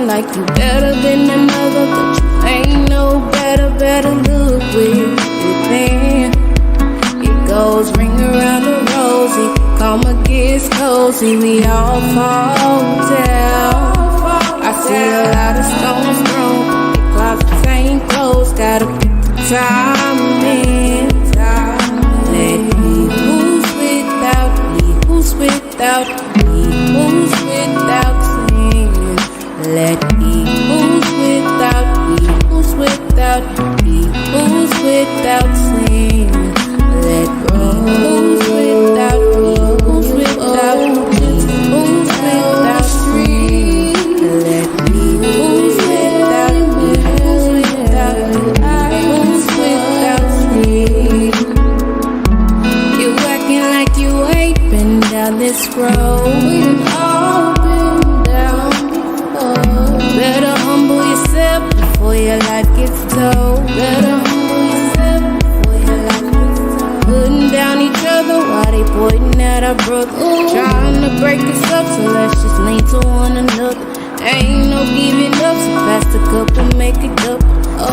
like you better than another, but you ain't no better look with it. It goes ring around the rosy, come against cozy, we all fall down. I see a lot of stones thrown, the closets ain't closed, gotta pick the time in. Let he who's without, he who's without, he who's without sin. Let he who's without, he who's without, he who's without sin. Let he who's without, he who's without, he who's without sin. Let he who's without, he who's without, he who's without sin. You acting like you ain't been down this road. We've all been down before. Better humble yourself before your life gets told. Better humble yourself before your life gets told. Putting down each other while they pointing at our brother. Trying to break us up, so let's just lean to one another. Ain't no giving up, so pass the cup and make it up.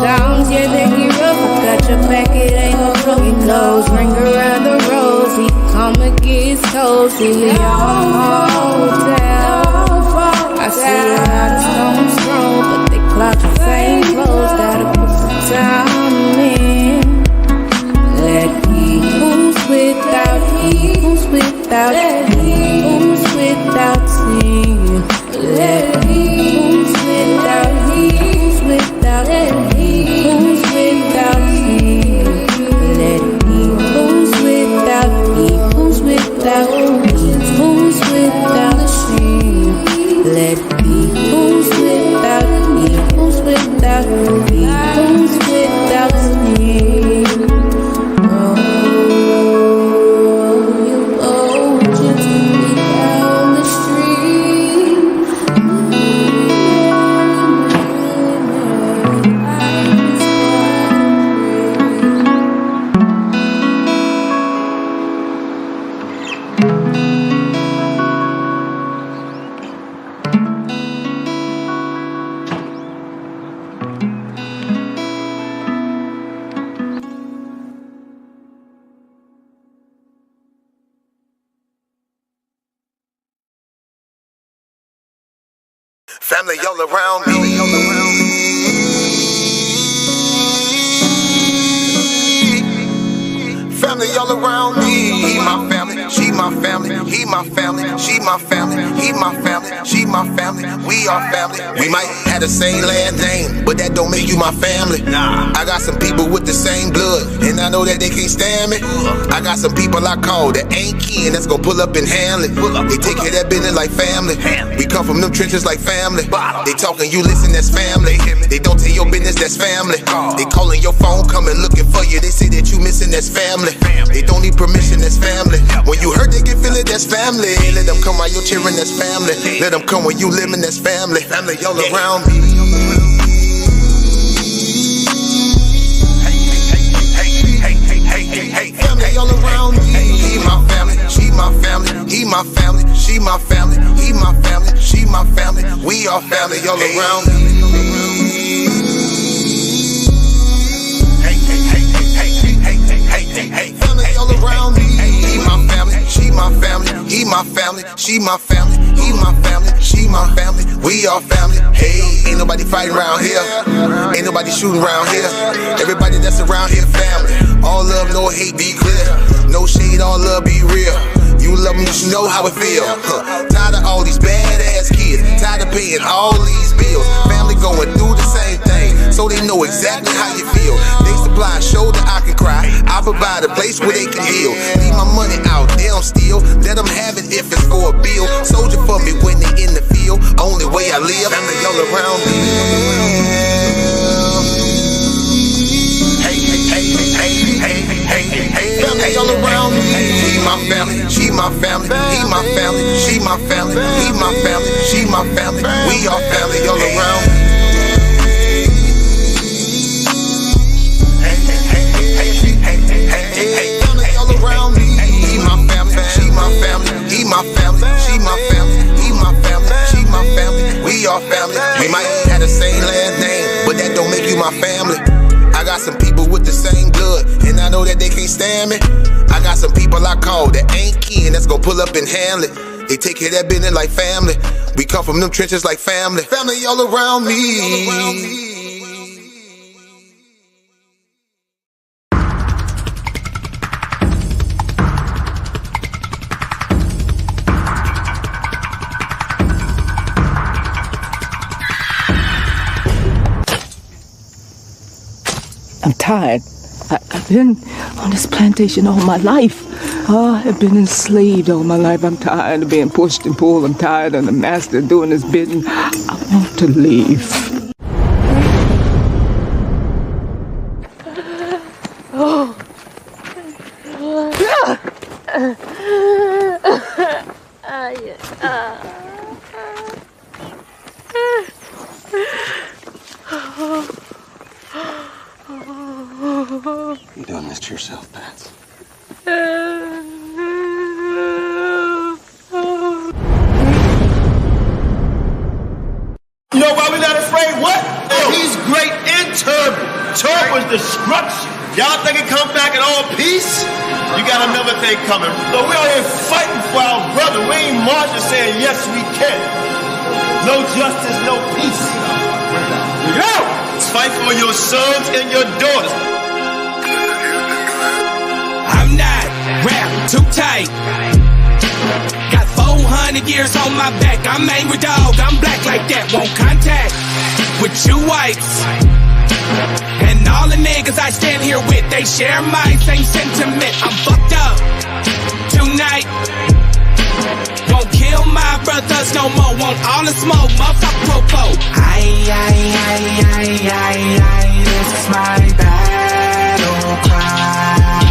Downs, yeah, they get rough. I got your back, it ain't no trouble. It goes ring around the rosy, come against cozy, we all fall down. I see a lot of stones thrown, but they closets ain't closed, gotta put some time in. Let he who's without, he who's without, he who's without sin. Let he who's without, he who's without, he who's without sin. Let he who's without, he who's without, he who's without sin. Let he who's without, he who's without, he who's without sin. Oh, you just leave down the street. Family all around me. Family all around me. He my family, she my family. He my family, she my family. He my family, she my family. We are family. We might have the same last name, but that don't make you my family. I got some people with the same blood, and I know that they can't stand me. I got some people I call that ain't kin, that's gonna pull up and handle it. They take care of that business like family. We come from them trenches like family. They talking, you listen, that's family. They don't tell your business, that's family. They calling your phone, coming looking for you. They say that you missing, that's family. They don't need permission, that's family. When you hurt, they can feel it, that's family. Let them come while you're cheering, that's family. Let them come when you living, that's family. Family all around me. Family all around me. He my family, she my family. He my family, she my family. He my family, she my family. We are family all around me. Family all around me. He my family, she my family. He my family, she my family. He my family, she my family. We are family. Hey, ain't nobody fighting around here. Ain't nobody shooting around here. Everybody that's around here, family. All love, no hate, be clear. No shade, all love, be real. You love them, you should know how it feel. Tired of all these badass kids. Tired of paying all these bills. Family going through the same thing, so they know exactly how you feel. They supply a shoulder I can cry. I provide a place where they can heal. Leave my money out, they don't steal. Let them have it if it's for a bill. Soldier for me when they in the field. Only way I live, family all around me. Family all around me. He my family, she my family. He my family, she my family. He my family, she my family. We are family all around me. Family all around me. He my family, she my family. He my family, she my family. He my family, she my family. We are family. We might got some people with the same blood, and I know that they can't stand me. I got some people I call that ain't keen, that's gon' pull up and handle it. They take care of that business like family. We come from them trenches like family. Family all around me. I'm tired. I've been on this plantation all my life. I've been enslaved all my life. I'm tired of being pushed and pulled. I'm tired of the master doing his bidding. I want to leave. You're doing this to yourself, Pat. You know why we're not afraid? What? He's great in Turbo. Turbo's destruction. Y'all think it come back in all peace? You got another thing coming. So we out here fighting for our brother. We ain't marching saying, yes, we can. No justice, no peace. Go! Let's fight for your sons and your daughters. I'm not wrapped too tight. Got 400 years on my back. I'm angry dog. I'm black like that. Won't contact with you whites. And all the niggas I stand here with, they share my same sentiment. I'm fucked up tonight. Won't kill my brothers no more. Want all the smoke, motherfucker popo. This is my battle cry.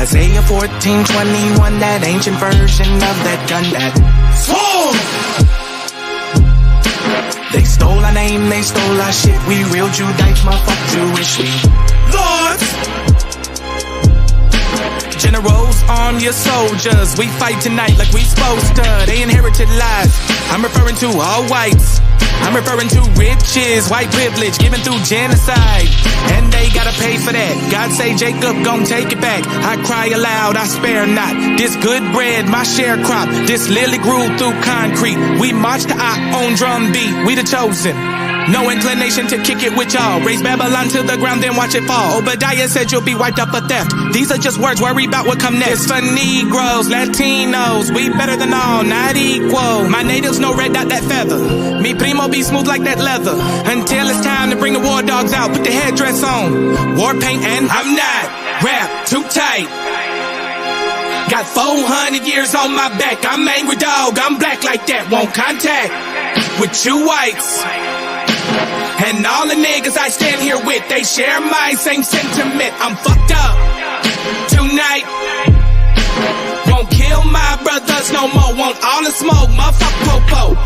Isaiah 14:21, that ancient version of that gun that they stole our name, they stole our shit. We real Judites, motherfucker Jewish. We lords, generals, arm your soldiers. We fight tonight like we supposed to. They inherited lies. I'm referring to all whites. I'm referring to riches, white privilege, given through genocide. And they gotta pay for that. God say Jacob gon' take it back. I cry aloud, I spare not. This good bread, my sharecrop. This lily grew through concrete. We march to our own drum beat. We the chosen. No inclination to kick it with y'all. Raise Babylon to the ground, then watch it fall. Obadiah said you'll be wiped up for theft. These are just words, worry about what come next. It's for Negroes, Latinos, we better than all, not equal. My natives know red dot that feather. Me primo be smooth like that leather. Until it's time to bring the war dogs out, put the headdress on. War paint and I'm not wrapped too tight. Got 400 years on my back. I'm angry dog, I'm black like that. Won't contact with you whites. And all the niggas I stand here with, they share my same sentiment. I'm fucked up tonight. Won't kill my brothers no more. Want all the smoke, motherfucker popo.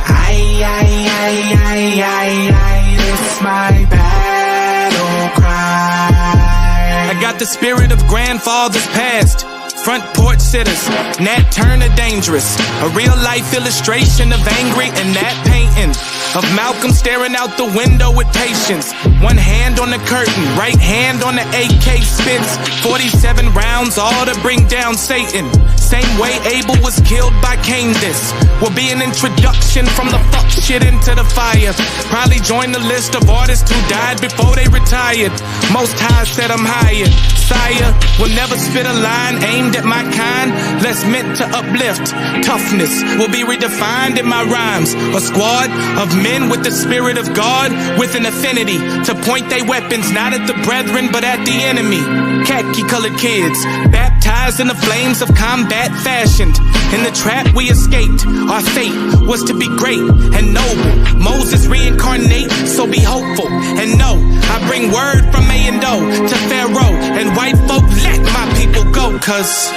This is my battle cry. I got the spirit of grandfathers past. Front porch sitters, Nat Turner dangerous. A real life illustration of angry and that painting. Of Malcolm staring out the window with patience. One hand on the curtain, right hand on the AK spits. 47 rounds, all to bring down Satan. Same way Abel was killed by Cain. This will be an introduction from the fuck shit into the fire. Probably join the list of artists who died before they retired. Most High said I'm hired. Sire will never spit a line aimed at my kind, less meant to uplift. Toughness will be redefined in my rhymes. A squad of men with the spirit of God, with an affinity to point their weapons not at the brethren but at the enemy. Khaki colored kids, baptized in the flames of combat, fashioned in the trap we escaped. Our fate was to be great and noble. Moses reincarnate, so be hopeful and know I bring word from A and O to Pharaoh and white folk. Let my people go, cause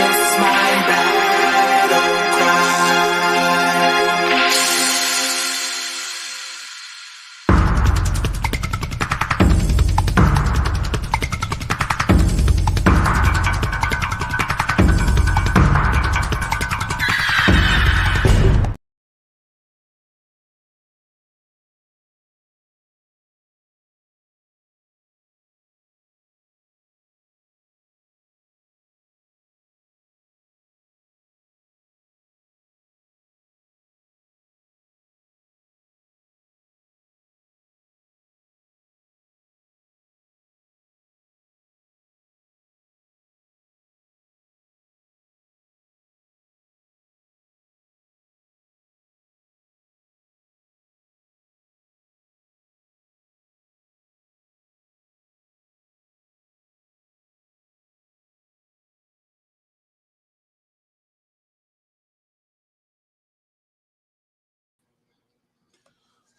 it's my battle cry.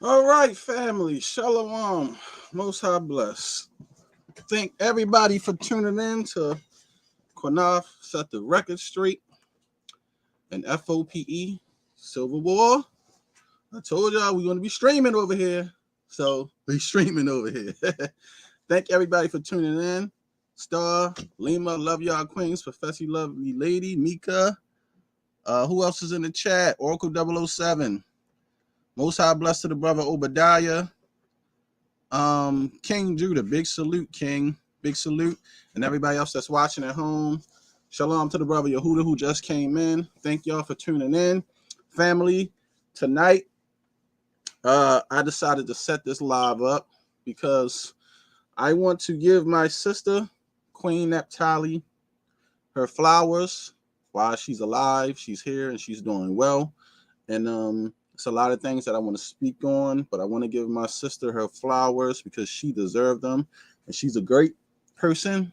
All right, family. Shalom. Most High bless. Thank everybody for tuning in to Qanath Set the Record Straight and FOPE Silver War. I told y'all we're going to be streaming over here. So we streaming over here. Thank everybody for tuning in. Star, Lima, love y'all queens, Professor Lovely Lady, Mika. Who else is in the chat? Oracle 007. Most High bless to the brother Obadiah. King Judah, big salute, King. Big salute. And everybody else that's watching at home. Shalom to the brother Yehuda who just came in. Thank y'all for tuning in. Family, tonight, I decided to set this live up because I want to give my sister, Queen Naphtali, her flowers while she's alive. She's here and she's doing well. And it's a lot of things that I want to speak on, but I want to give my sister her flowers because she deserved them. And she's a great person.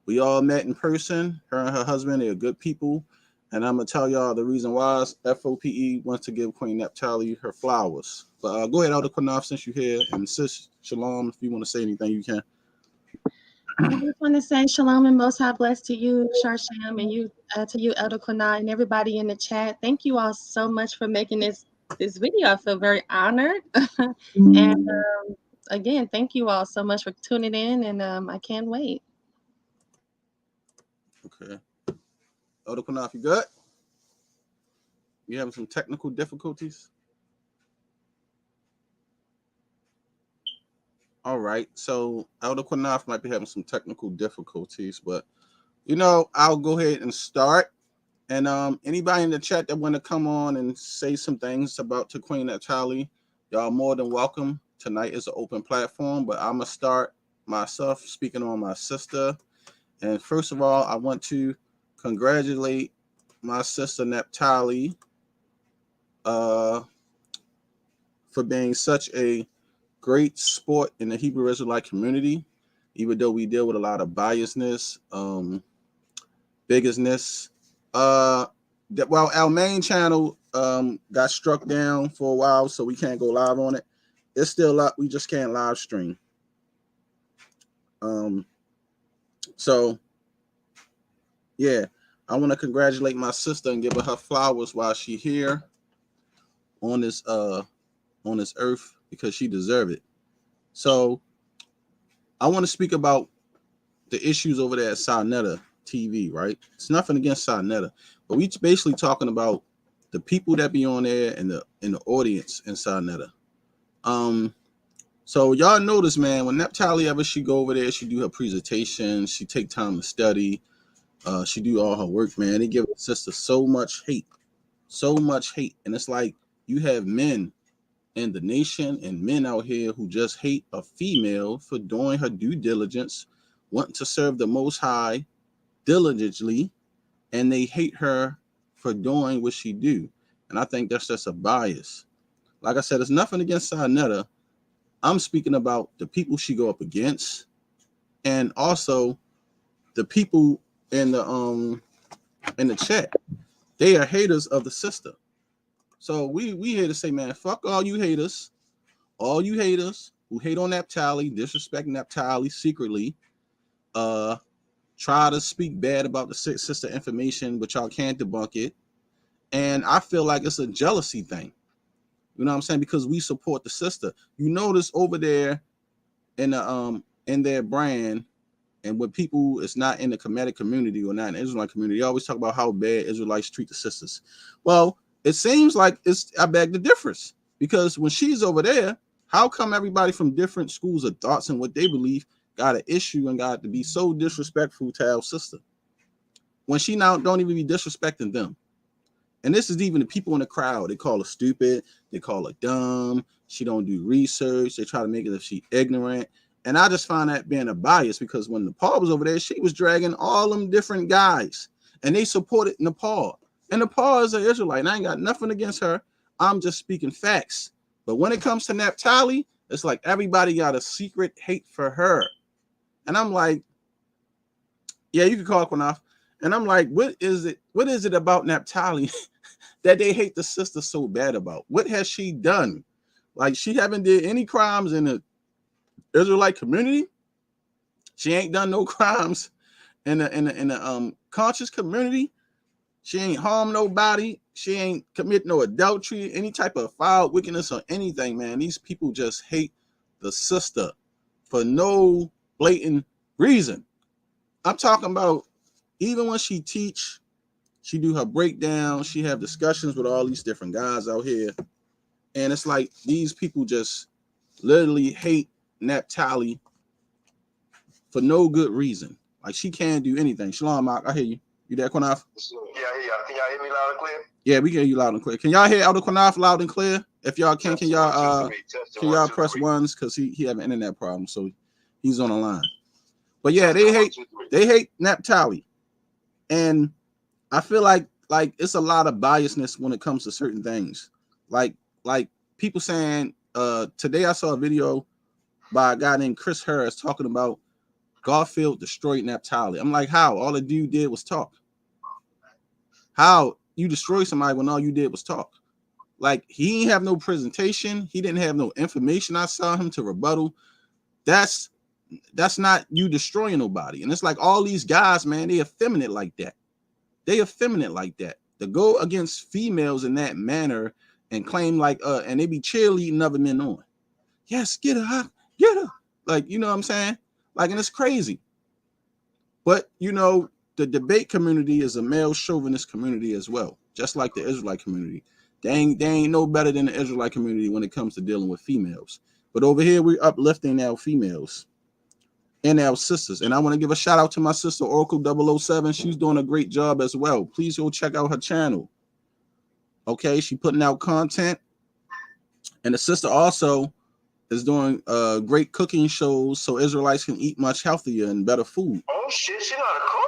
We all met in person. Her and her husband, they're good people. And I'm going to tell y'all the reason why is FOPE wants to give Queen Naphtali her flowers. But go ahead, Elder Qanath, since you're here. And sis, shalom, if you want to say anything, you can. I just want to say shalom and most high bless to you, Sharsham, and you to you, Elder Qanath, and everybody in the chat. Thank you all so much for making this video. I feel very honored. And again, thank you all so much for tuning in, and I can't wait. Okay. Elder Qanath, you good? You having some technical difficulties? All right. So Elder Qanath might be having some technical difficulties, but I'll go ahead and start. And anybody in the chat that want to come on and say some things about to Queen Naphtali, y'all more than welcome. Tonight is an open platform, but I'm gonna start myself speaking on my sister. And first of all, I want to congratulate my sister Naphtali for being such a great sport in the Hebrew Israelite community, even though we deal with a lot of biasness, bigousness. Our main channel got struck down for a while, so we can't go live on it. It's still up. We just can't live stream. So yeah, I want to congratulate my sister and give her flowers while she's here on this earth because she deserves it. So I want to speak about the issues over there at Sarnetta TV, right? It's nothing against Sarnetta, but we basically talking about the people that be on there and the audience in Sarnetta. So y'all notice, man, when Naphtali she go over there, she do her presentation, she take time to study, she do all her work, man. They give her sister so much hate, and it's like you have men in the nation and men out here who just hate a female for doing her due diligence, wanting to serve the Most High diligently, and they hate her for doing what she do. And I think that's just a bias. Like I said, it's nothing against Sarnetta. I'm speaking about the people she go up against, and also the people in the chat. They are haters of the sister. So we here to say, man, fuck all you haters who hate on Naphtali, disrespect Naphtali secretly, try to speak bad about the sister information, but y'all can't debunk it. And I feel like it's a jealousy thing. You know what I'm saying? Because we support the sister. You notice over there in their brand, and when people is not in the Kemetic community or not in the Israelite community, they always talk about how bad Israelites treat the sisters. Well, it seems like I beg the difference, because when she's over there, how come everybody from different schools of thoughts and what they believe got an issue and got to be so disrespectful to our sister when she now don't even be disrespecting them? And this is even the people in the crowd. They call her stupid. They call her dumb. She don't do research. They try to make it if she ignorant. And I just find that being a bias, because when Nepal was over there, she was dragging all them different guys, and they supported Nepal. And Nepal is an Israelite, and I ain't got nothing against her. I'm just speaking facts. But when it comes to Naphtali, it's like everybody got a secret hate for her. And I'm like, yeah, you can call it Qanath. And I'm like, what is it about Naphtali that they hate the sister so bad about? What has she done? Like, she haven't did any crimes in the Israelite community. She ain't done no crimes in the conscious community. She ain't harmed nobody. She ain't commit no adultery, any type of foul wickedness or anything, man. These people just hate the sister for no blatant reason. I'm talking about even when she teach, she do her breakdown, she have discussions with all these different guys out here. And it's like these people just literally hate Naphtali for no good reason. Like, she can't do anything. Shalom, Mark, I hear you. You there, Qanath? Yeah, can y'all hear me loud and clear? Yeah, we can hear you loud and clear. Can y'all hear Elder Qanath loud and clear? If y'all can y'all press ones, because he have an internet problem, so he's on the line. But yeah, they hate Naphtali. And I feel like it's a lot of biasness when it comes to certain things. Like people saying, today I saw a video by a guy named Chris Harris talking about Garfield destroyed Naphtali. I'm like, how? All the dude did was talk. How you destroy somebody when all you did was talk? Like, he didn't have no presentation. He didn't have no information. I saw him to rebuttal. That's not you destroying nobody. And it's like all these guys, man, they effeminate like that. They effeminate like that. To go against females in that manner and claim like, and they be cheerleading other men on. Yes, get her, get her. Like, you know what I'm saying? Like, and it's crazy. But, you know, the debate community is a male chauvinist community as well, just like the Israelite community. They ain't no better than the Israelite community when it comes to dealing with females. But over here, we're uplifting our females and our sisters. And I want to give a shout out to my sister, Oracle 007. She's doing a great job as well. Please go check out her channel. Okay, she's putting out content. And the sister also is doing great cooking shows so Israelites can eat much healthier and better food. Oh, shit, she know how to cook?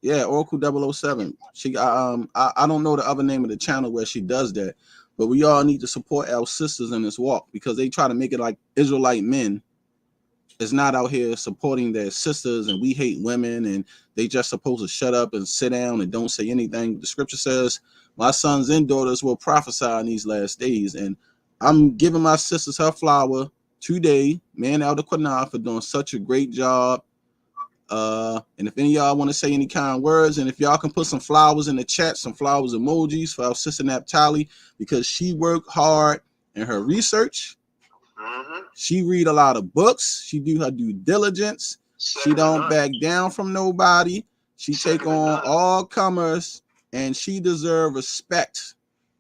Yeah, Oracle 007. She I don't know the other name of the channel where she does that, but we all need to support our sisters in this walk because they try to make it like Israelite men is not out here supporting their sisters and we hate women and they just supposed to shut up and sit down and don't say anything. The scripture says, my sons and daughters will prophesy in these last days. And I'm giving my sisters her flower today. Man, Elder Qanath for doing such a great job. And if any of y'all want to say any kind words, and if y'all can put some flowers in the chat, some flowers emojis for our sister Naphtali, because she worked hard in her research. She read a lot of books. She do her due diligence. She don't back down from nobody. She take on all comers, and she deserve respect.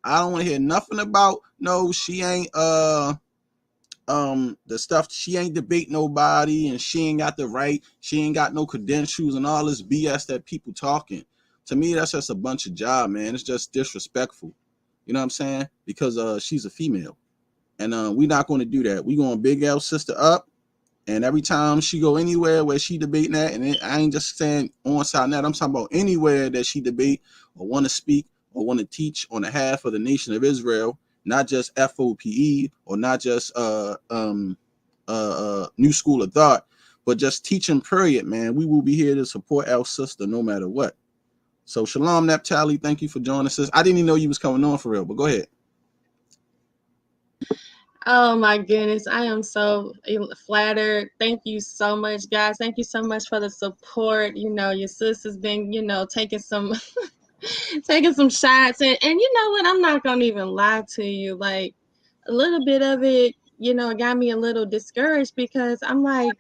I don't want to hear nothing about no. She ain't the stuff. She ain't debate nobody, and she ain't got the right. She ain't got no credentials and all this BS that people talking. To me, that's just a bunch of job, man. It's just disrespectful. You know what I'm saying? Because she's a female. And we're not going to do that. We're going to big our sister up. And every time she go anywhere where she debating that, and I ain't just saying on side that, I'm talking about anywhere that she debate or want to speak or want to teach on behalf of the nation of Israel, not just F.O.P.E. or not just New School of Thought, but just teaching period, man. We will be here to support our sister no matter what. So shalom, Naphtali. Thank you for joining us. I didn't even know you was coming on for real, but go ahead. Oh my goodness, I am so flattered. Thank you so much, guys. Thank you so much for the support. You know, your sister's been, you know, taking some taking some shots, and you know what, I'm not gonna even lie to you. Like, a little bit of it, you know, got me a little discouraged because I'm like,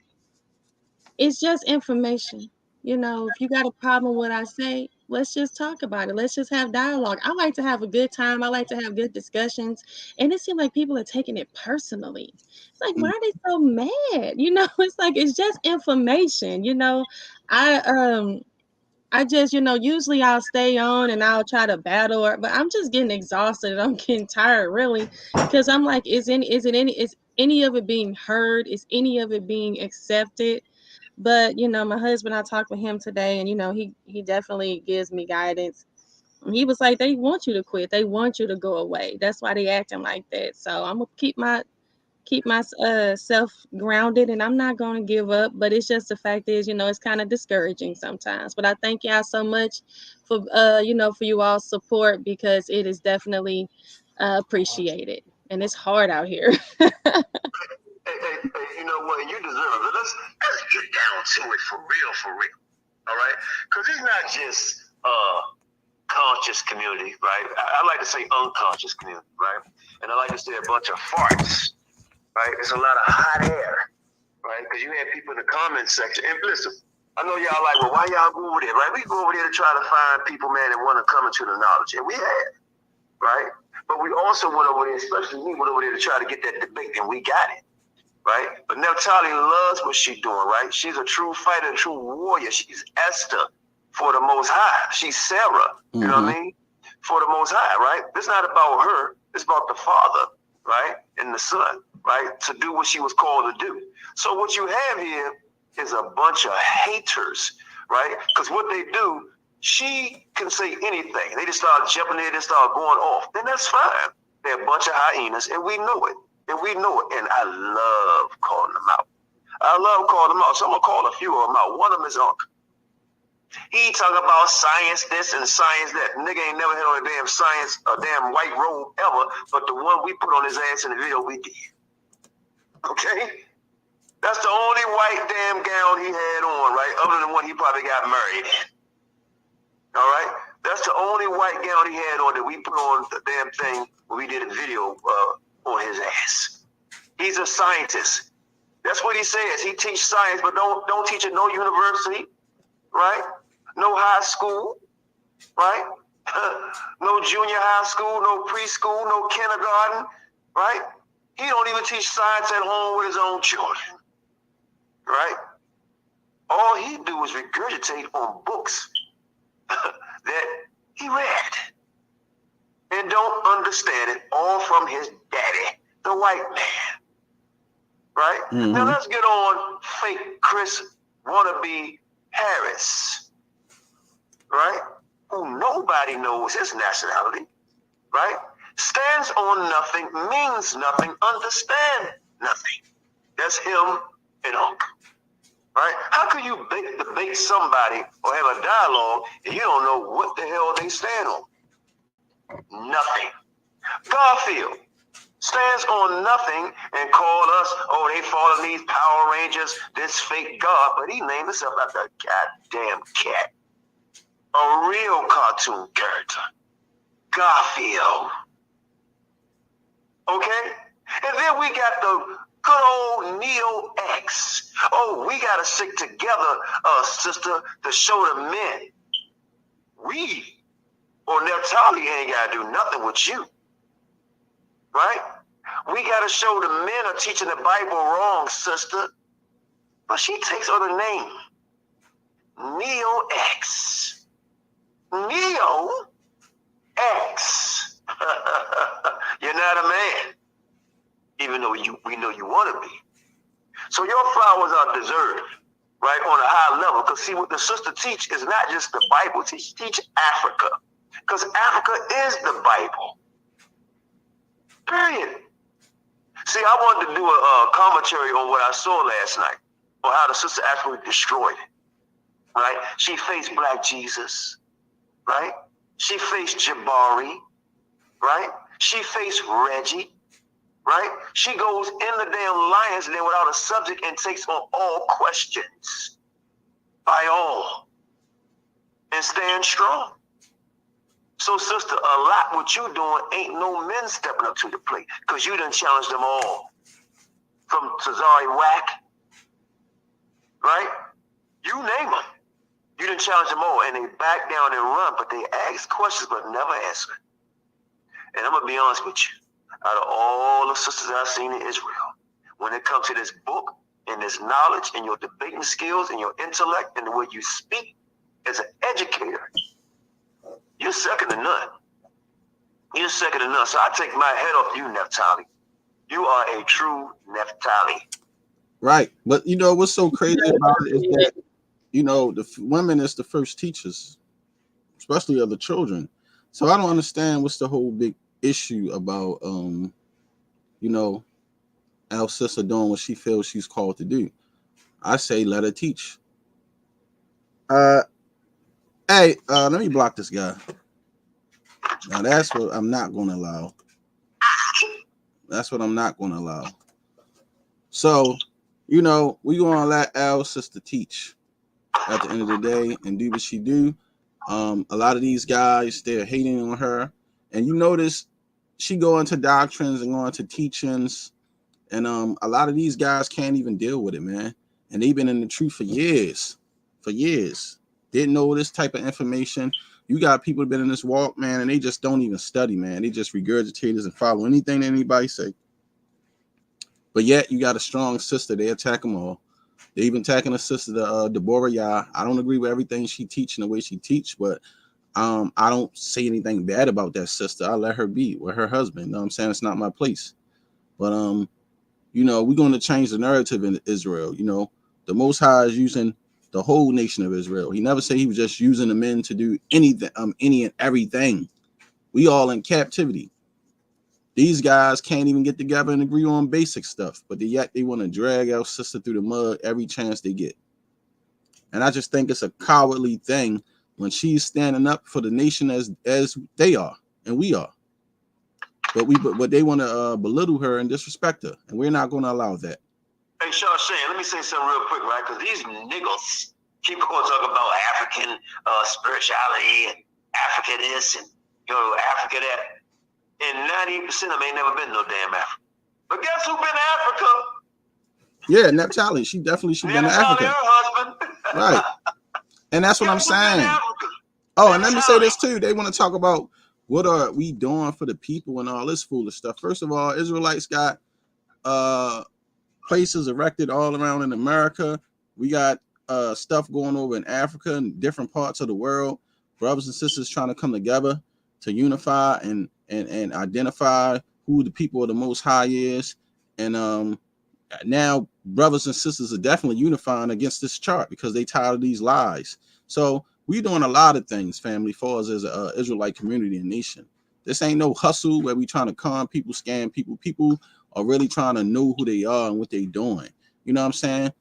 it's just information. You know, if you got a problem with what I say, let's just talk about it. Let's just have dialogue. I like to have a good time. I like to have good discussions. And it seems like people are taking it personally. It's like, why are they so mad? You know, it's like, it's just information. You know, I just, you know, usually I'll stay on and I'll try to battle, but I'm just getting exhausted. I'm getting tired, really, because I'm like, is any of it being heard? Is any of it being accepted? But, you know, my husband, I talked with him today, and, you know, he definitely gives me guidance. He was like, they want you to quit. They want you to go away. That's why they acting like that. So I'm gonna keep my self grounded, and I'm not going to give up. But it's just, the fact is, you know, it's kind of discouraging sometimes. But I thank y'all so much for you know, for you all support, because it is definitely appreciated. and it's hard out here. Hey, you know what? You deserve it. Let's get down to it for real. All right? Because it's not just conscious community, right? I like to say unconscious community, right? And I like to say a bunch of farts, right? It's a lot of hot air, right? Because you have people in the comment section. And listen, I know y'all like, well, why y'all go over there, right? We go over there to try to find people, man, that want to come into the knowledge. And we have, right? But we also went over there, especially me, went over there to try to get that debate, and we got it, right? But Naphtali loves what she's doing, right? She's a true fighter, a true warrior. She's Esther for the Most High. She's Sarah, you know what I mean? For the Most High, right? It's not about her. It's about the Father, right? And the Son, right? To do what she was called to do. So what you have here is a bunch of haters, right? Because what they do, she can say anything. They just start jumping in and start going off. Then that's fine. They're a bunch of hyenas, and we know it. And we know it. And I love calling them out. So I'm going to call a few of them out. One of them is Unc. He talking about science this and science that. Nigga ain't never had on a damn science, a damn white robe ever, but the one we put on his ass in the video we did. Okay? That's the only white damn gown he had on, right? Other than one he probably got married in. All right? That's the only white gown he had on that we put on the damn thing when we did a video on his ass. He's a scientist. That's what he says. He teaches science, but don't teach at no university, right? No high school, right? No junior high school, no preschool, no kindergarten, right? He don't even teach science at home with his own children, right? All he do is regurgitate on books that he read and don't understand it, all from his daddy, the white man, right? Now let's get on fake Chris wannabe Harris, right? Who nobody knows his nationality, right? Stands on nothing, means nothing, understand nothing. That's him and Unc, right? How can you debate somebody or have a dialogue and you don't know what the hell they stand on? Nothing. Garfield stands on nothing and called us, oh, they following these Power Rangers, this fake God, but he named himself after a goddamn cat. A real cartoon character. Garfield. Okay? And then we got the good old Neo X. Oh, we got to stick together, sister, to show the men. We, or Naphtali, ain't got to do nothing with you. Right? We got to show the men are teaching the Bible wrong, sister. But she takes on the name Neo X. Neo X. You're not a man, even though we know you want to be. So your flowers are deserved, right, on a high level. Because see, what the sister teach is not just the Bible. Teach Africa. Because Africa is the Bible. Period. See, I wanted to do a commentary on what I saw last night, on how the sister actually destroyed it, right? She faced Black Jesus, right? She faced Jabari, right? She faced Reggie, right? She goes in the damn Lions Den without a subject and takes on all questions by all and stands strong. So, sister, a lot what you doing ain't no men stepping up to the plate because you done challenged them all. From Tazari Wack, right? You name them. You done challenge them all, and they back down and run, but they ask questions but never answer. And I'm going to be honest with you. Out of all the sisters I've seen in Israel, when it comes to this book and this knowledge and your debating skills and your intellect and the way you speak as an educator, you're second to none. You're second to none. So I take my head off you, Naphtali. You are a true Naphtali. Right. But, you know, what's so crazy about it is that, you know, the women is the first teachers, especially of the children. So I don't understand what's the whole big issue about, you know, our sister doing what she feels she's called to do. I say let her teach. Hey, let me block this guy. Now that's what I'm not going to allow. That's what I'm not going to allow. So, you know, we going to let our sister teach at the end of the day and do what she do. A lot of these guys, they're hating on her. And you notice she go into doctrines and go into teachings. And a lot of these guys can't even deal with it, man. And they've been in the truth for years. Didn't know this type of information. You got people that been in this walk, man, and they just don't even study, man. They just regurgitate and follow anything that anybody say. But yet you got a strong sister. They attack them all. They even attacking a sister, Deborah Yah. I don't agree with everything she teach and the way she teach, but I don't say anything bad about that sister. I let her be with her husband. You know what I'm saying? It's not my place. But you know, we're going to change the narrative in Israel. You know, the Most High is using the whole nation of Israel. He never said he was just using the men to do anything, any and everything. We all in captivity. These guys can't even get together and agree on basic stuff, but yet they want to drag our sister through the mud every chance they get. And I just think it's a cowardly thing when she's standing up for the nation as they are and we are. But they want to belittle her and disrespect her, and we're not going to allow that. Hey, Shane, let me say something real quick, right? Because these niggas keep going to talk about African spirituality and Africa this and Africa that. And 98% of them ain't never been no damn Africa. But guess who been to Africa? Yeah, Naphtali. She definitely should been to Africa. Her husband. Right. And that's what I'm saying. Oh, and let me say this too. They want to talk about what are we doing for the people and all this foolish stuff. First of all, Israelites got places erected all around in America. We got stuff going over in Africa and different parts of the world. Brothers and sisters trying to come together to unify and identify who the people of the Most High is. And now brothers and sisters are definitely unifying against this chart because they tired of these lies. So we're doing a lot of things, family, for us as an Israelite community and nation. This ain't no hustle where we trying to con people, scam people. People are really trying to know who they are and what they're doing. You know what I'm saying?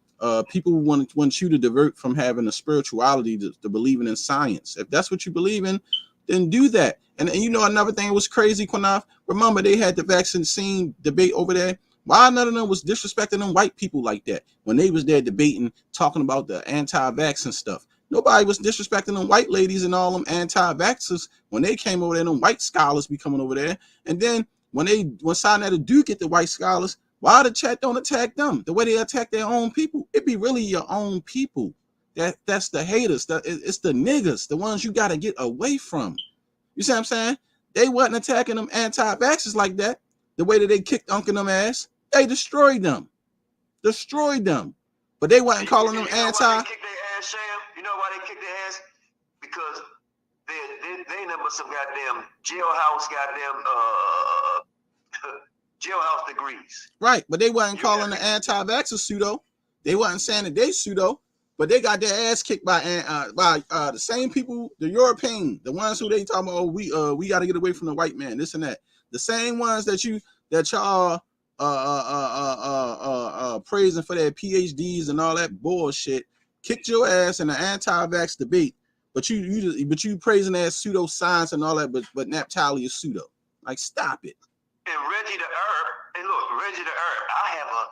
People want you to divert from having a spirituality to believing in science. If that's what you believe in, then do that. And you know another thing that was crazy, Qanath? Remember they had the vaccine debate over there? Why none of them was disrespecting them white people like that when they was there debating, talking about the anti-vaccine stuff? Nobody was disrespecting them white ladies and all them anti-vaxxers when they came over there. Them white scholars be coming over there. And then when Sinai do get the white scholars, why the chat don't attack them the way they attack their own people? It be really your own people. That's the haters. It's the niggas, the ones you got to get away from. You see what I'm saying? They wasn't attacking them anti-vaxxers like that. The way that they kicked Uncle them ass, they destroyed them. But they wasn't calling them anti. You know why they kicked their ass? Because they number some goddamn jailhouse degrees. Right, but they wasn't calling the anti-vaxxers pseudo. They wasn't saying that they pseudo, but they got their ass kicked by the same people, the European, the ones who they talking about. Oh, we got to get away from the white man, this and that. The same ones that y'all praising for their PhDs and all that bullshit. Kicked your ass in the anti-vax debate, but you praising that pseudoscience and all that, but Naphtali is pseudo. Like, stop it. And Reggie the Herb, and look, Reggie the Herb, I have a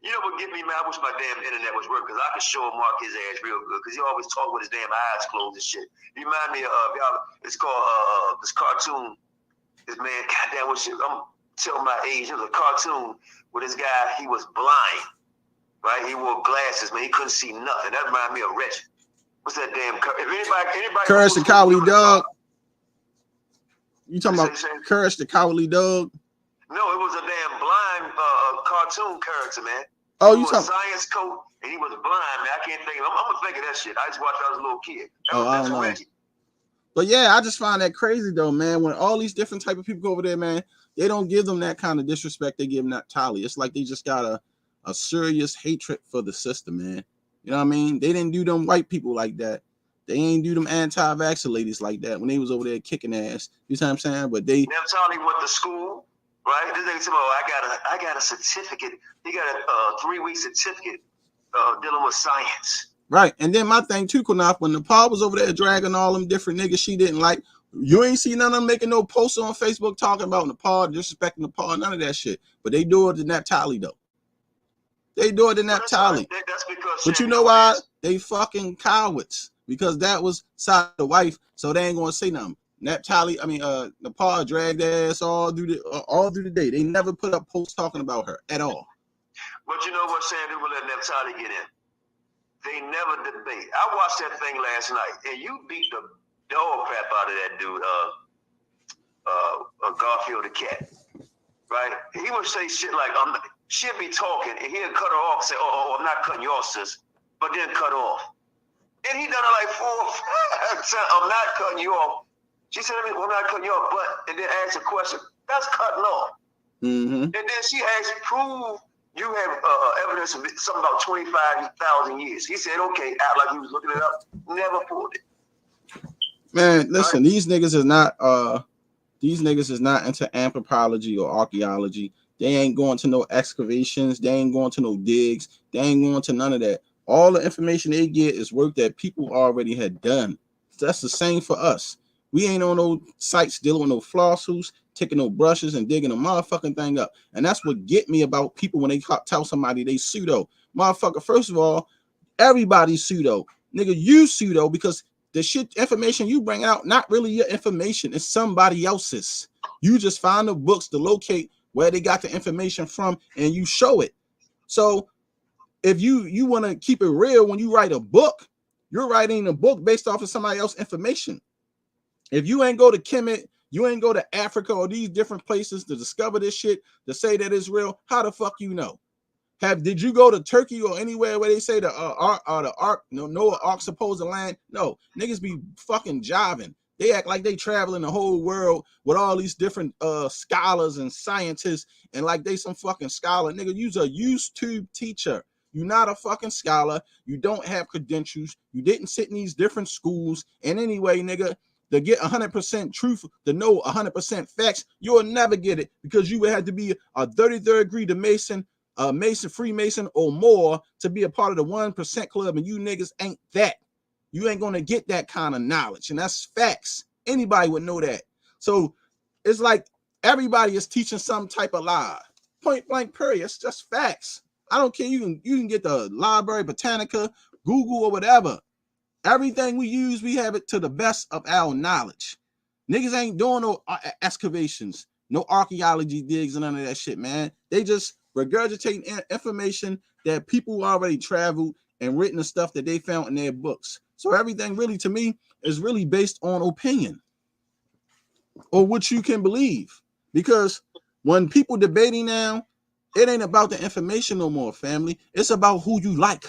you know what get me mad? I wish my damn internet was working because I could show him Mark his ass real good because he always talk with his damn eyes closed and shit. You remind me of y'all. It's called this cartoon. This man, goddamn, what shit? I'm telling my age. It was a cartoon where this guy, he was blind. Right, he wore glasses, man. He couldn't see nothing. That reminded me of Reggie. What's that damn? If anybody, Courage the Cowardly Dog. You talking about Courage the Cowardly Dog? No, it was a damn blind cartoon character, man. Oh, you talking science coat, and he was blind, man. I can't think of. I'm gonna think of that shit. I just watched when I was a little kid. That's Reggie. But yeah, I just find that crazy though, man. When all these different type of people go over there, man, they don't give them that kind of disrespect they give Naphtali. It's like they just got a serious hatred for the system, man. You know what I mean? They didn't do them white people like that. They ain't do them anti-vaxxer ladies like that when they was over there kicking ass. You see what I'm saying? But they Naphtali went to school, right? This nigga said, I got a certificate. He got a 3-week certificate dealing with science. Right. And then my thing too, Qanath, when Nepal was over there dragging all them different niggas she didn't like, You ain't see none of them making no posts on Facebook talking about Nepal, disrespecting Nepal, none of that shit. But they do it to Naphtali though. They do it to Naphtali. That's because. But you know why? They fucking cowards. Because that was side of the wife, so they ain't gonna say nothing. Naphtali, Nepal dragged their ass all through the day. They never put up posts talking about her at all. But you know what, Sam? They will let Naphtali get in. They never debate. I watched that thing last night, and you beat the dog crap out of that dude, Garfield the cat, right? He would say shit like, she'd be talking, and he'd cut her off and say, oh, I'm not cutting you off, sis, but then cut off. And he done it like 4 or 5 times. I'm not cutting you off. She said, well, I'm not cutting you off, but, and then asked a question. That's cutting off. Mm-hmm. And then she asked, prove you have evidence of something about 25,000 years. He said, okay, act like he was looking it up. Never pulled it. Man, listen, right? These niggas is not into anthropology or archaeology. They ain't going to no excavations. They ain't going to no digs. They ain't going to none of that. All the information they get is work that people already had done. That's the same for us. We ain't on no sites dealing with no flossels, taking no brushes and digging a motherfucking thing up. And that's what get me about people when they tell somebody they pseudo. Motherfucker, first of all, everybody's pseudo. Nigga, you pseudo because the shit information you bring out, not really your information. It's somebody else's. You just find the books to locate where they got the information from and you show it. So if you want to keep it real, when you write a book, you're writing a book based off of somebody else's information. If you ain't go to Kemet, you ain't go to Africa or these different places to discover this shit, to say that it's real, how the fuck you know? Did you go to Turkey or anywhere where they say the Ark, Noah Ark supposed to land? No, niggas be fucking jiving. They act like they traveling the whole world with all these different scholars and scientists and like they some fucking scholar. Nigga, you's a YouTube teacher. You're not a fucking scholar. You don't have credentials. You didn't sit in these different schools. And anyway, nigga, to get 100% truth, to know 100% facts, you'll never get it because you would have to be a 33rd degree to Mason, Freemason or more to be a part of the 1% club. And you niggas ain't that. You ain't going to get that kind of knowledge. And that's facts. Anybody would know that. So it's like everybody is teaching some type of lie. Point blank period. It's just facts. I don't care. You can get the Library Britannica, Google or whatever. Everything we use, we have it to the best of our knowledge. Niggas ain't doing no excavations, no archaeology digs and none of that shit, man. They just regurgitating information that people already traveled and written the stuff that they found in their books. So everything really, to me, is really based on opinion or what you can believe. Because when people debating now, it ain't about the information no more, family. It's about who you like.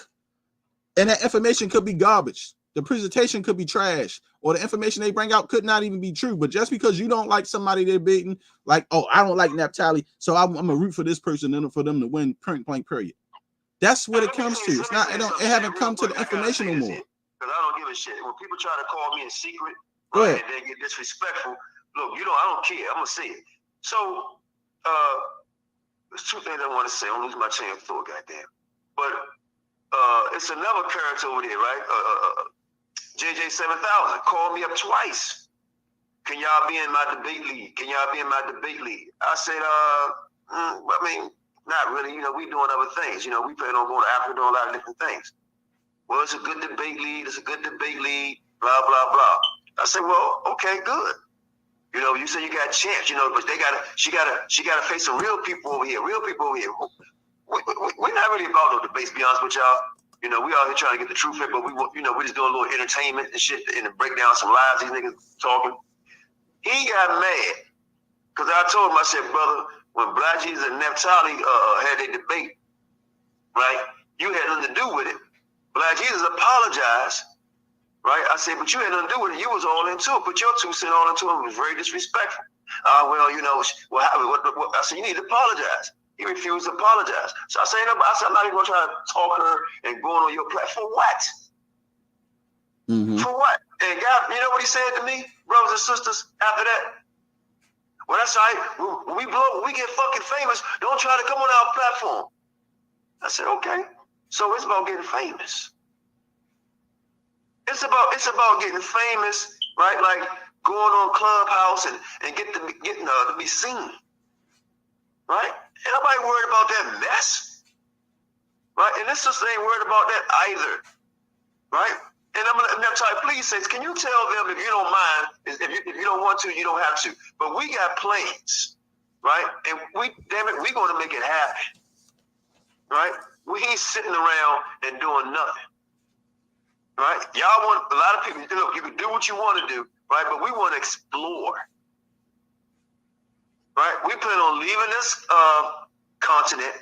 And that information could be garbage. The presentation could be trash, or the information they bring out could not even be true. But just because you don't like somebody they're beating, like, oh, I don't like Naphtali, so I'm gonna root for this person and for them to win. Point blank. Period. That's what it comes to. It's not. It haven't come to the information no more. Because I don't give a shit. When people try to call me in secret, right, and they get disrespectful, look, I don't care. I'm gonna say it. So, there's two things I want to say. I don't lose my chain of thought, goddamn. But it's another character over there, right? JJ 7000 called me up twice. Can y'all be in my debate league? I said, I mean, not really. We doing other things. We plan on going to Africa, doing a lot of different things. Well, it's a good debate league. Blah, blah, blah. I said, well, okay, good. You say you got champs, but she gotta face some real people over here. We're not really about no debates, to be honest with y'all. We out here trying to get the truth here, but we just doing a little entertainment and shit and break down some lies these niggas talking. He got mad because I told him, I said, brother, when Black Jesus and Naphtali had their debate, right, you had nothing to do with it. Black Jesus apologized, right? I said, but you had nothing to do with it. You was all into it. Put your 2 cents all into it. It was very disrespectful. I said, you need to apologize. He refused to apologize. So I said, I'm not even going to try to talk her and going on your platform. For what? Mm-hmm. For what? And God, you know what he said to me, brothers and sisters, after that? Well, that's all right. When we get fucking famous, don't try to come on our platform. I said, okay. So it's about getting famous. It's about getting famous, right? Like going on Clubhouse and getting to be seen. Right? Ain't nobody worried about that mess. Right? And this sister ain't worried about that either. Right? And I'm gonna tell you, please, says, can you tell them if you don't mind, if you don't want to, you don't have to. But we got plans, right? And damn it, we're gonna make it happen. Right? We ain't sitting around and doing nothing. Right? Y'all want a lot of people, look, you can do what you want to do, right? But we want to explore. Right? We plan on leaving this continent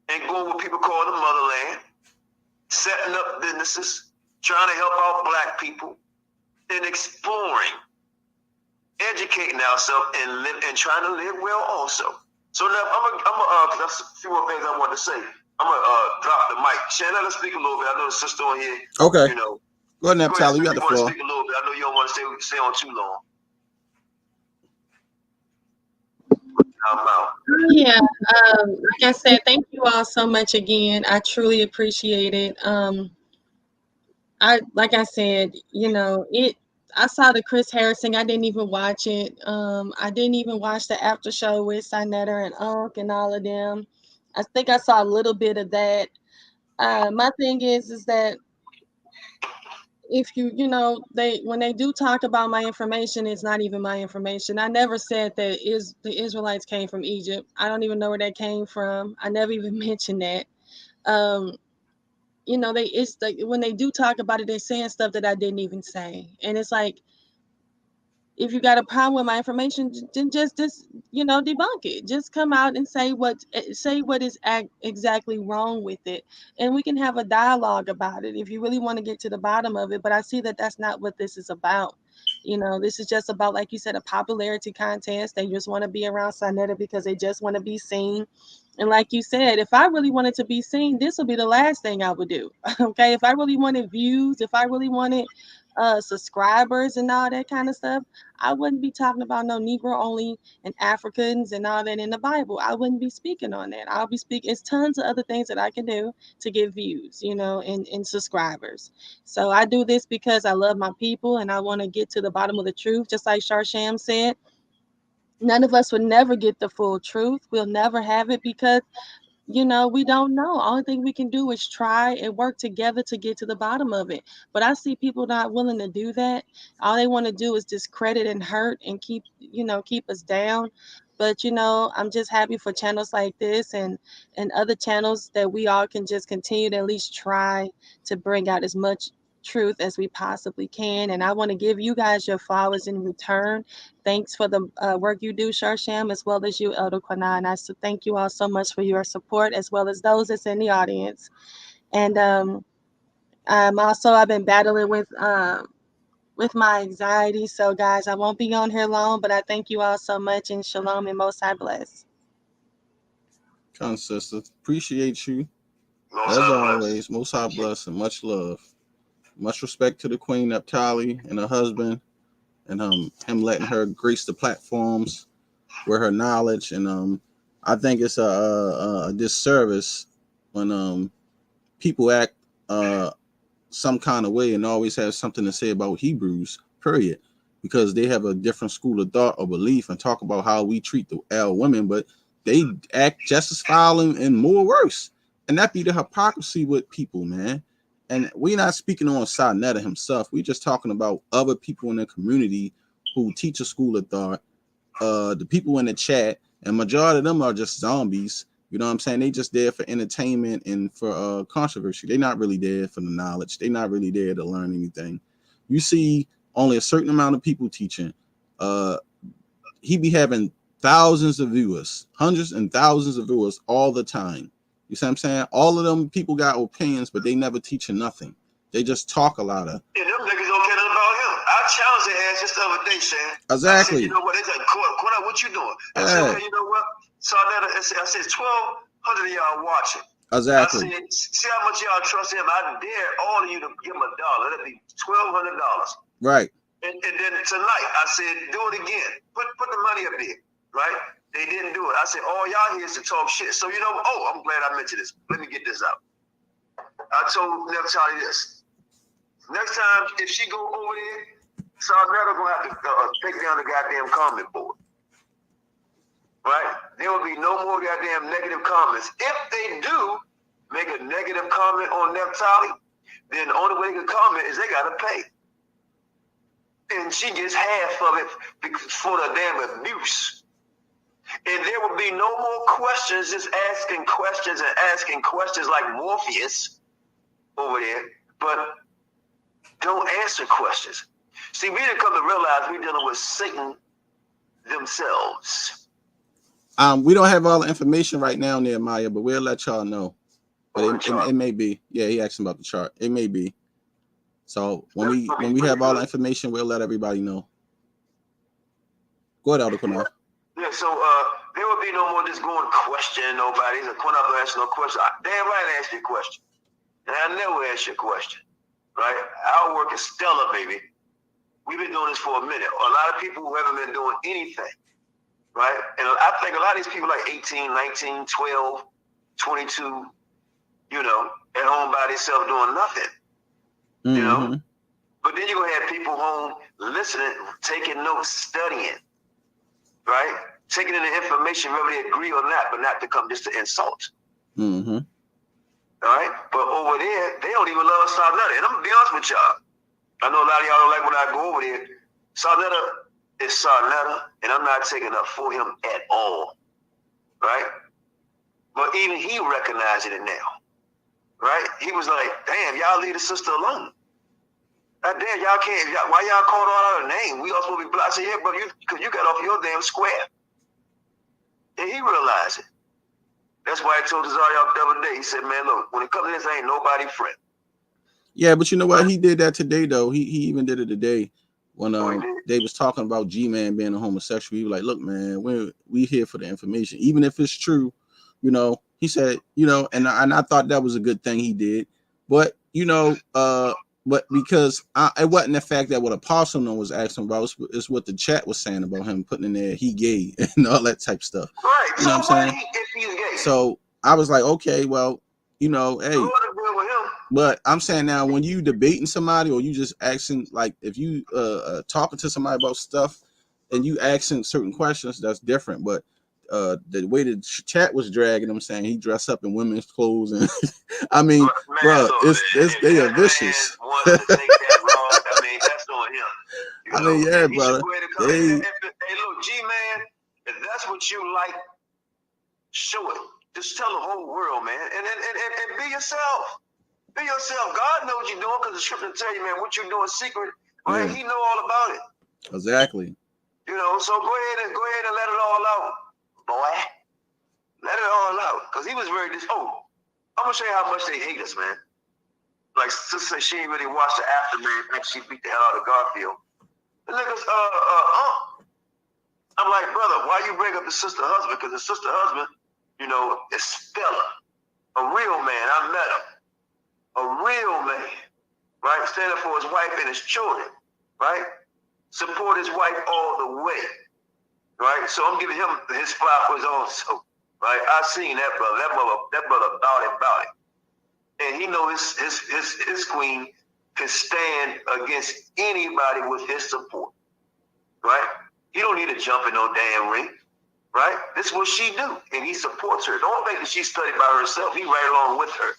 and going what people call the motherland, setting up businesses, trying to help out Black people, and exploring, educating ourselves, and trying to live well also. So now because that's a few more things I want to say. I'm gonna drop the mic. Shannon, let's speak a little bit. I know the sister on here. Okay. You know. Go ahead, Naphtali. You got the floor. Speak a little bit. I know you don't want to stay on too long. I'm out. Yeah, like I said, thank you all so much again. I truly appreciate it. Like I said, I saw the Chris Harrison. I didn't even watch it. I didn't even watch the after show with Sinetta and Unc and all of them. I think I saw a little bit of that. My thing is that if when they do talk about my information, it's not even my information. I never said that the Israelites came from Egypt. I don't even know where that came from. I never even mentioned that. It's like when they do talk about it, they're saying stuff that I didn't even say. And it's like, if you got a problem with my information, then just debunk it. Just come out and say what is exactly wrong with it, and we can have a dialogue about it if you really want to get to the bottom of it. But I see that that's not what this is about. This is just about, like you said, a popularity contest. They just want to be around Sinetta because they just want to be seen. And like you said, if I really wanted to be seen, this would be the last thing I would do. Okay, if I really wanted views, if I really wanted subscribers and all that kind of stuff, I wouldn't be talking about no Negro only and Africans and all that in the Bible. I wouldn't be speaking on that. I'll be speaking. It's tons of other things that I can do to get views, and subscribers. So I do this because I love my people and I want to get to the bottom of the truth. Just like Sharsham said, none of us would never get the full truth. We'll never have it because we don't know. Only thing we can do is try and work together to get to the bottom of it. But I see people not willing to do that. All they want to do is discredit and hurt and keep us down. But I'm just happy for channels like this and other channels that we all can just continue to at least try to bring out as much truth as we possibly can. And I want to give you guys your flowers in return. Thanks for the work you do, Sharsham, as well as you, Elder Qanath. And I thank you all so much for your support, as well as those that's in the audience. And I've been battling with my anxiety. So, guys, I won't be on here long, but I thank you all so much. And shalom and most high bless. Come, sister. Appreciate you. As always, most high bless and much love. Much respect to the Queen Naphtali and her husband, and him letting her grace the platforms with her knowledge. And I think it's a disservice when people act some kind of way and always have something to say about Hebrews, period, because they have a different school of thought or belief and talk about how we treat our women, but they act just as foul and more worse. And that be the hypocrisy with people, man. And we're not speaking on Sinetta himself. We're just talking about other people in the community who teach a school of thought. The people in the chat, and majority of them are just zombies. You know what I'm saying? They just there for entertainment and for controversy. They're not really there for the knowledge. They're not really there to learn anything. You see only a certain amount of people teaching. He be having thousands of viewers, hundreds and thousands of viewers all the time. You see what I'm saying? All of them people got opinions, but they never teaching nothing. They just talk a lot of. Yeah, them niggas don't care nothing about him. I challenged their ass just the other day, Shan. Exactly. I said, you know what? They said, Qanath, what you doing? I said, okay, you know what? So I said 1,200 of y'all watching. Exactly. I said, see how much y'all trust him. I dare all of you to give him $1. That'd be $1,200. Right. And then tonight, I said, do it again. Put the money up there, right? They didn't do it. I said, all y'all here is to talk shit. So, I'm glad I mentioned this. Let me get this out. I told Naphtali this. Next time, if she go over there So I'm never gonna have to take down the goddamn comment board. Right? There will be no more goddamn negative comments. If they do make a negative comment on Naphtali, then the only way they can comment is they gotta pay. And she gets half of it for the damn abuse. And there will be no more questions, just asking questions like Morpheus over there, but don't answer questions. See, we didn't come to realize we're dealing with Satan themselves. We don't have all the information right now, Nehemiah, but we'll let y'all know. But it may be. Yeah, he asked about the chart. It may be. So when we have all the information, we'll let everybody know. Go ahead, Elder Qanath. Yeah, so there will be no more just going questioning nobody. Qanath will ask no question. Damn right I ask you a question. And I never ask you a question. Right? Our work is stellar, baby. We've been doing this for a minute. A lot of people who haven't been doing anything. Right? And I think a lot of these people like 18, 19, 12, 22, you know, at home by themselves doing nothing. You know? But then you're going to have people home listening, taking notes, studying. Right? Taking in the information, whether they agree or not, but not to come just to insult. All right? But over there, they don't even love Sarnetta. And I'm going to be honest with y'all. I know a lot of y'all don't like when I go over there. Sarnetta is Sarnetta, and I'm not taking up for him at all. Right? But even he recognizing it now. Right? He was like, damn, y'all leave the sister alone. Damn, y'all can't. Why y'all called all out her name? We all supposed to be black. I said, yeah, bro, because you got off your damn square. And he realized it. That's why I told Zariah the other day. He said, man, look, when it comes to this, ain't nobody friend. Yeah, but you know what? He did that today, though. He even did it today when they was talking about G-Man being a homosexual. He was like, look, man, we here for the information. Even if it's true, you know, he said, you know, and I thought that was a good thing he did. But, you know, but because it wasn't the fact that what Apostle was asking about, it's what the chat was saying about him putting in there, he gay and all that type stuff. Right. You know what I'm saying? If he's gay? So I was like, okay, well, you know, hey. But I'm saying now, when you debating somebody or you just asking, like if you talking to somebody about stuff and you asking certain questions, that's different. But the way the chat was dragging him, saying he dressed up in women's clothes, and I mean, man, bro, they are vicious. Wants to take that wrong. I mean, that's on him. I mean, yeah, brother. Hey, look, G-Man, if that's what you like, show it. Just tell the whole world, man, and be yourself. Be yourself. God knows what you're doing, because the scripture tell you, man, what you're doing secret, right? Yeah. He know all about it. Exactly. You know, so go ahead and let it all out, boy. Let it all out, because he was very I'm gonna show you how much they hate us, man. Like sister said, she ain't really watched the aftermath after she beat the hell out of Garfield. The niggas, I'm like, brother, why you bring up the sister husband? Because the sister husband, you know, is Stella, a real man. I met him. A real man, right? Standing for his wife and his children, right? Support his wife all the way, right? So I'm giving him his flowers also, right? I seen that brother. That brother about it. And he know his queen can stand against anybody with his support, right? He don't need to jump in no damn ring, right? This is what she do, and he supports her. Don't think that she studied by herself. He right along with her.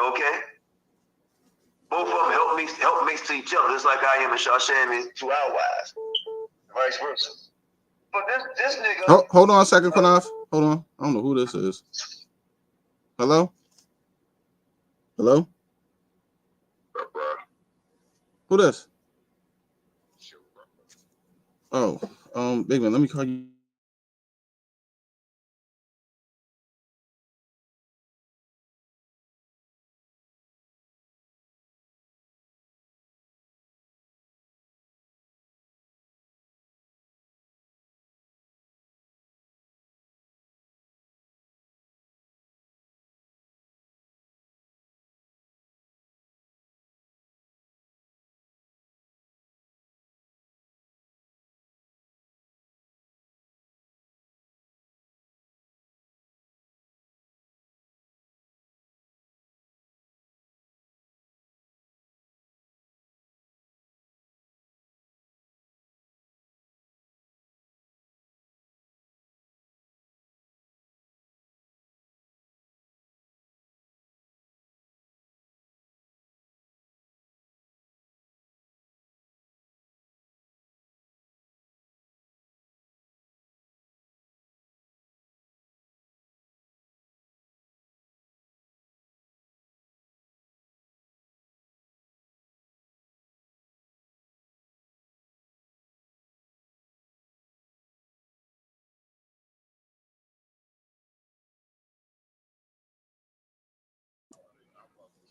Okay? Both of them help mix to each other, just like I am and Shasham is to our wives. Vice versa. But this nigga... Hold on a second, Qanath. Hold on. I don't know who this is. Hello? Hello? Who this? Oh, big man, let me call you.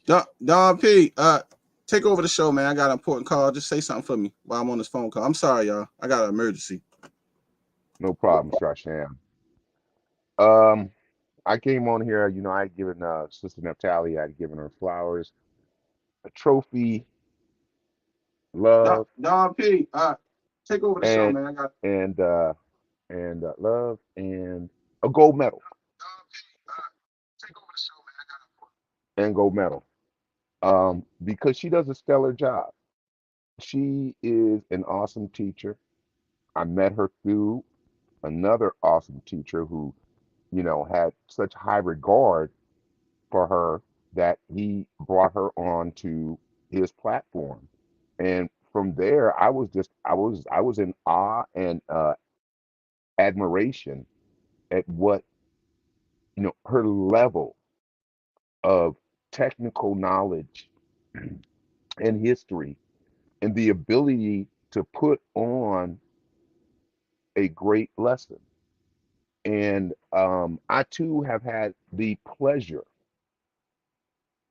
Don P, take over the show, man. I got an important call. Just say something for me while I'm on this phone call. I'm sorry, y'all. I got an emergency. No problem, Shasham. Um, I came on here, I had given Sister Naphtali, I had given her flowers, a trophy, love, Don P, take over the show, and man. I got. and uh love and a gold medal Take over the show, man. I got. and gold medal. Because she does a stellar job. She is an awesome teacher. I met her through another awesome teacher who, had such high regard for her that he brought her on to his platform. And from there, I was in awe and admiration at what, her level of technical knowledge and history and the ability to put on a great lesson. And I too have had the pleasure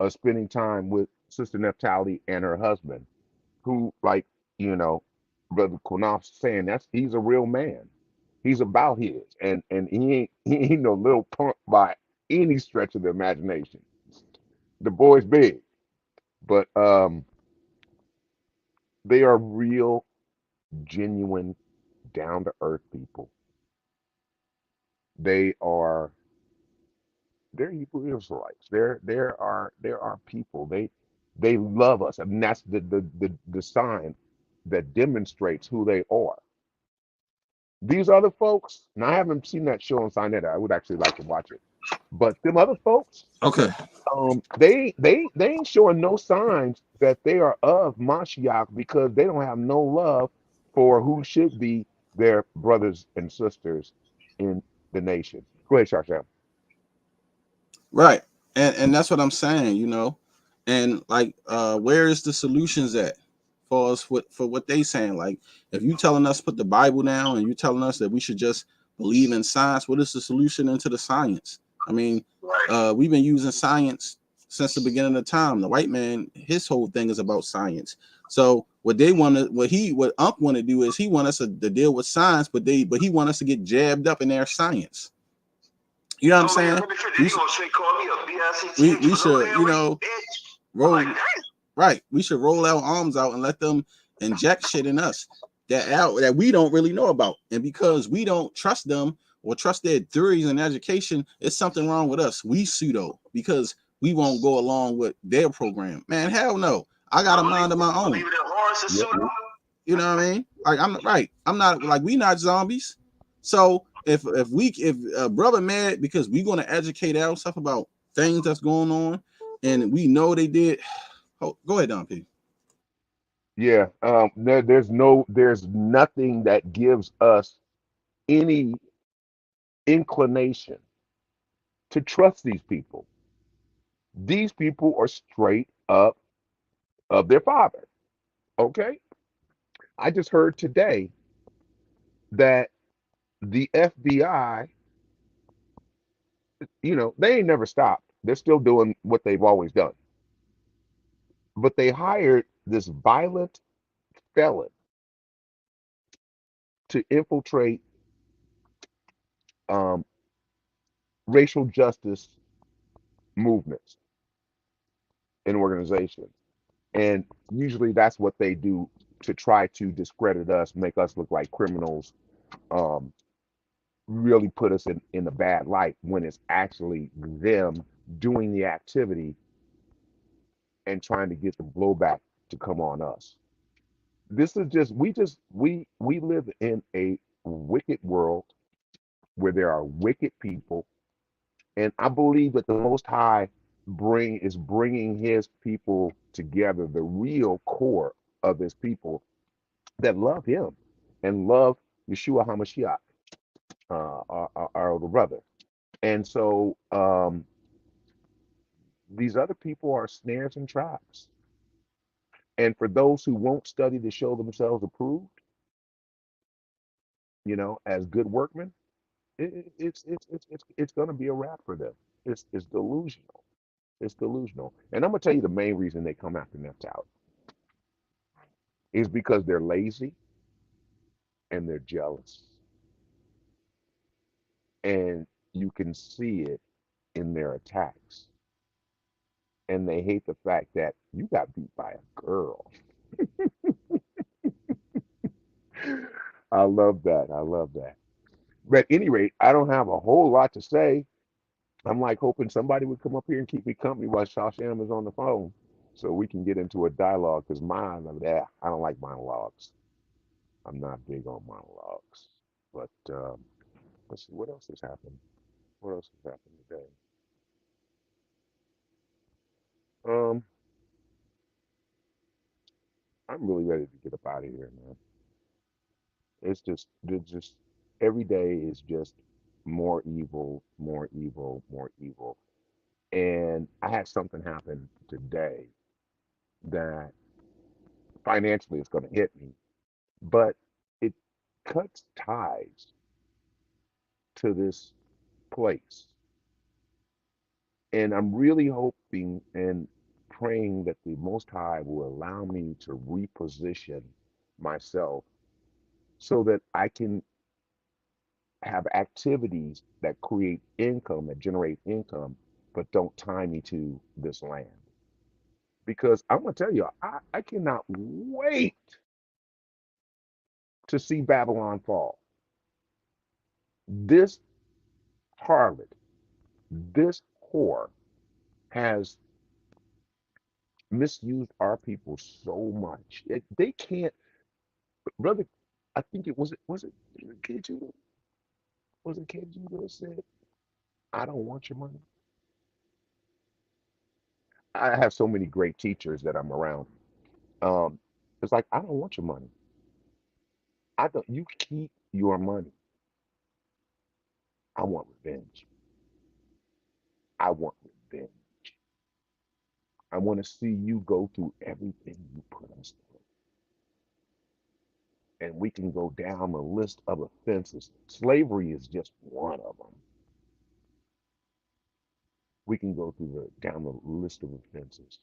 of spending time with Sister Naphtali and her husband, who, like, you know, Brother Qanath saying, he's a real man. He's about his, and he ain't no little punk by any stretch of the imagination. The boy's big, but they are real, genuine, down to earth people. They are they're Hebrew Israelites. There are people. They love us, and that's the sign that demonstrates who they are. These other folks, and I haven't seen that show on Sinetta. I would actually like to watch it. But them other folks, Okay. they ain't showing no signs that they are of Mashiach because they don't have no love for who should be their brothers and sisters in the nation. Go ahead, Shasha. Right. And that's what I'm saying, And like where is the solutions at for us for what they saying? Like if you telling us put the Bible down and you telling us that we should just believe in science, what is the solution into the science? I mean, we've been using science since the beginning of time. The white man, his whole thing is about science. So what they want to what Unc want to do is he want us to deal with science, but he want us to get jabbed up in their science. You know what I'm saying? We should, roll right. We should roll our arms out and let them inject shit in us that we don't really know about. And because we don't trust them or trust their theories and education, it's something wrong with us. We pseudo because we won't go along with their program. Man, hell no. I got a mind of my own. You know what I mean? Like I'm not like we not zombies. So if brother mad because we gonna educate ourselves about things that's going on, and we know they did. Oh, go ahead, Don P. Yeah, there's nothing that gives us any inclination to trust these people. These people are straight up of their father. Okay, I just heard today that the FBI, they ain't never stopped. They're still doing what they've always done. But they hired this violent felon to infiltrate um, racial justice movements and organizations. And usually that's what they do to try to discredit us, make us look like criminals, um, really put us in a bad light when it's actually them doing the activity and trying to get the blowback to come on us. This is we live in a wicked world where there are wicked people, and I believe that the Most High is bringing His people together, the real core of His people that love Him and love Yeshua HaMashiach, our older brother. And so these other people are snares and traps. And for those who won't study to show themselves approved, as good workmen, it's going to be a wrap for them. It's delusional. It's delusional. And I'm gonna tell you the main reason they come after Naphtali is because they're lazy and they're jealous. And you can see it in their attacks. And they hate the fact that you got beat by a girl. I love that. I love that. But at any rate, I don't have a whole lot to say. I'm like hoping somebody would come up here and keep me company while Shasham is on the phone so we can get into a dialogue because mine, I don't like monologues. I'm not big on monologues. But let's see, what else has happened? What else has happened today? Um, I'm really ready to get up out of here, man. It's just every day is just more evil, more evil, more evil. And I had something happen today that financially is going to hit me, but it cuts ties to this place. And I'm really hoping and praying that the Most High will allow me to reposition myself so that I can have activities that create income, that generate income, but don't tie me to this land. Because I'm going to tell you, I cannot wait to see Babylon fall. This harlot, this whore has misused our people so much. They can't, brother. I think was it KG? Was it KG that said, "I don't want your money"? I have so many great teachers that I'm around. Um, it's like I don't want your money. I don't. You keep your money. I want revenge. I want revenge. I want to see you go through everything you put us through. And we can go down the list of offenses. Slavery is just one of them. We can go through down the list of offenses.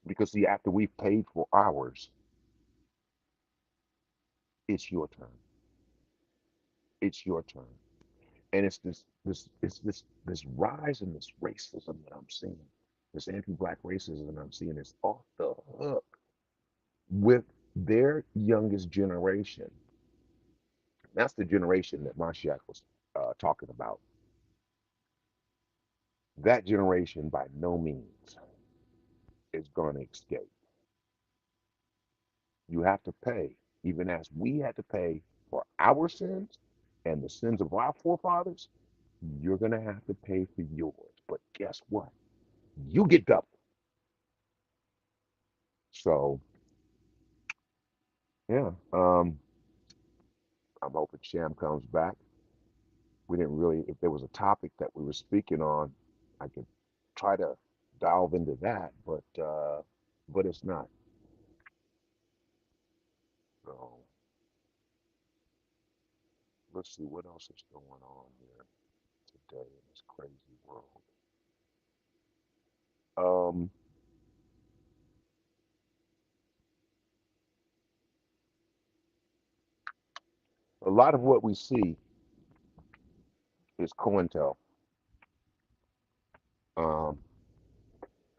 Because see, after we've paid for ours, it's your turn. It's your turn. And it's this rise in this racism that I'm seeing. This anti-black racism that I'm seeing is off the hook with their youngest generation. That's the generation that Mashiach was talking about. That generation by no means is going to escape. You have to pay, even as we had to pay for our sins and the sins of our forefathers. You're going to have to pay for yours. But guess what? You get double. So, yeah, I'm hoping Sham comes back. We didn't really, if there was a topic that we were speaking on, I could try to delve into that, but it's not. So let's see what else is going on here today in this crazy world. A lot of what we see is COINTEL.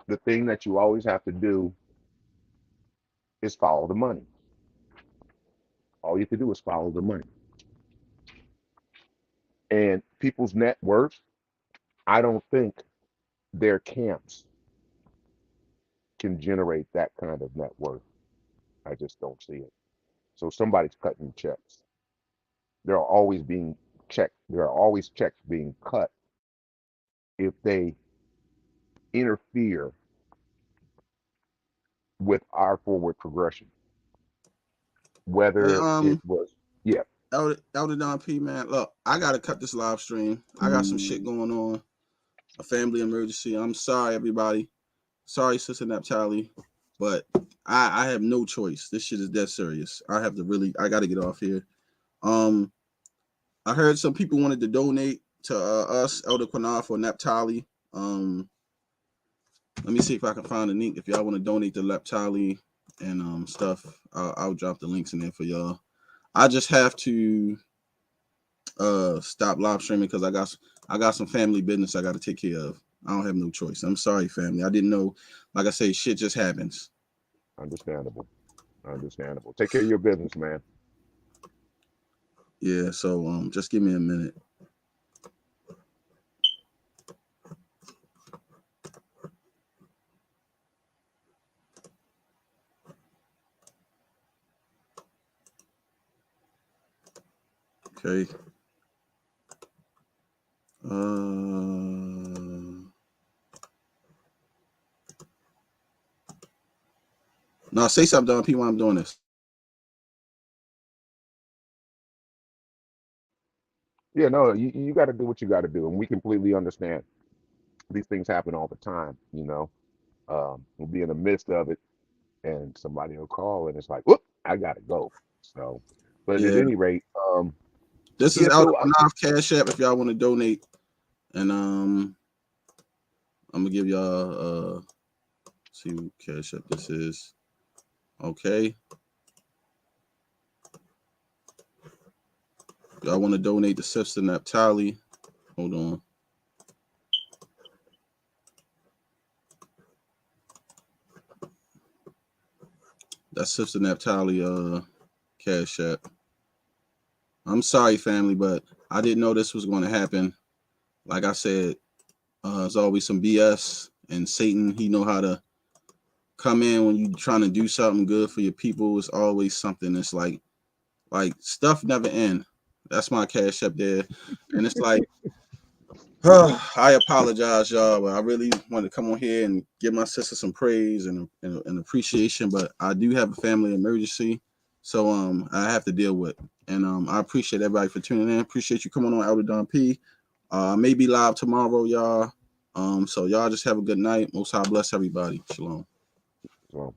The thing that you always have to do is follow the money. All you have to do is follow the money. And people's net worth, I don't think their camps can generate that kind of net worth. I just don't see it. So somebody's cutting checks. There are always being checked. There are always checks being cut if they interfere with our forward progression. Whether Hey, it was, yeah. Elder Don P, man, look, I gotta cut this live stream. I got some shit going on. A family emergency. I'm sorry, everybody. Sorry, Sister Naphtali, but I have no choice. This shit is dead serious. I gotta get off here. I heard some people wanted to donate to us, Elder Qanath or Naphtali. Let me see if I can find a link. If y'all want to donate to Naphtali and stuff, I'll drop the links in there for y'all. I just have to stop live streaming because I got some family business I got to take care of. I don't have no choice. I'm sorry, family. I didn't know. Like I say, shit just happens. Understandable. Take care of your business, man. Yeah. So just give me a minute. Okay. No, say something, Don P, while I'm doing this. Yeah, no, you got to do what you got to do, and we completely understand. These things happen all the time, you know. We'll be in the midst of it, and somebody will call, and it's like, whoop, I gotta go. So, but at Yeah. any rate, This is yeah. out So, of Qanath Cash App if y'all want to donate, and I'm gonna give y'all see what Cash App this is. Okay. Y'all want to donate to Sister Naphtali? Hold on. That's Sister Naphtali Cash App. I'm sorry, family, but I didn't know this was going to happen. Like I said, there's always some BS, and Satan, he know how to come in when you're trying to do something good for your people. It's always something that's like stuff never end. That's my Cash App there. And it's like, I apologize, y'all, but I really want to come on here and give my sister some praise and appreciation. But I do have a family emergency, so I have to deal with. And I appreciate everybody for tuning in. Appreciate you coming on, Elder Don P. I may be live tomorrow, y'all. So y'all just have a good night. Most High bless everybody. Shalom. so